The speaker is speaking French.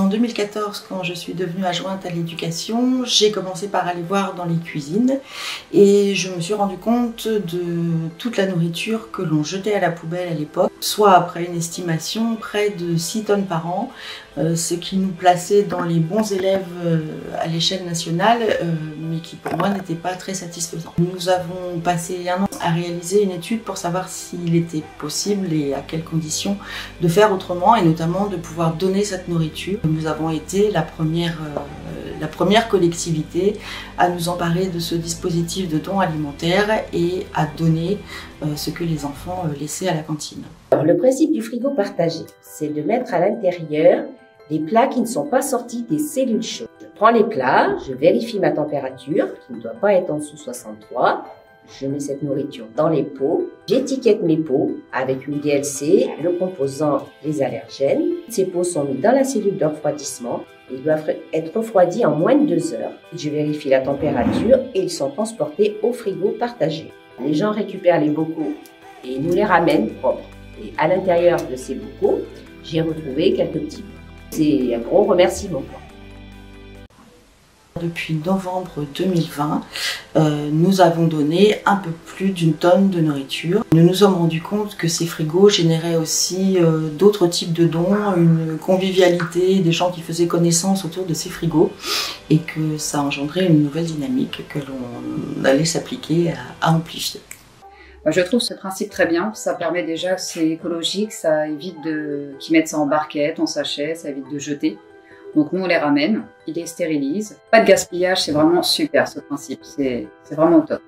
en 2014, quand je suis devenue adjointe à l'éducation, j'ai commencé par aller voir dans les cuisines et je me suis rendu compte de toute la nourriture que l'on jetait à la poubelle à l'époque, soit après une estimation près de 6 tonnes par an, ce qui nous plaçait dans les bons élèves à l'échelle nationale, mais qui pour moi n'était pas très satisfaisant. Nous avons passé un an à réaliser une étude pour savoir s'il était possible et à quelles conditions de faire autrement et notamment de pouvoir donner cette nourriture. Nous avons été la première collectivité à nous emparer de ce dispositif de don alimentaire et à donner ce que les enfants laissaient à la cantine. Alors, le principe du frigo partagé, c'est de mettre à l'intérieur des plats qui ne sont pas sortis des cellules chaudes. Je prends les plats, je vérifie ma température, qui ne doit pas être en dessous de 63. Je mets cette nourriture dans les pots. J'étiquette mes pots avec une DLC, le composant, les allergènes. Ces pots sont mis dans la cellule de refroidissement. Ils doivent être refroidis en moins de 2 heures. Je vérifie la température et ils sont transportés au frigo partagé. Les gens récupèrent les bocaux et nous les ramènent propres. Et à l'intérieur de ces bocaux, j'ai retrouvé quelques petits bouts. C'est un gros remerciement. Depuis novembre 2020, nous avons donné un peu plus d'1 tonne de nourriture. Nous nous sommes rendus compte que ces frigos généraient aussi d'autres types de dons, une convivialité, des gens qui faisaient connaissance autour de ces frigos et que ça engendrait une nouvelle dynamique que l'on allait s'appliquer à amplifier. Je trouve ce principe très bien, ça permet déjà que c'est écologique, ça évite qu'ils mettent ça en barquette, en sachet, ça évite de jeter. Donc nous on les ramène, ils les stérilisent. Pas de gaspillage, c'est vraiment super ce principe, c'est vraiment top.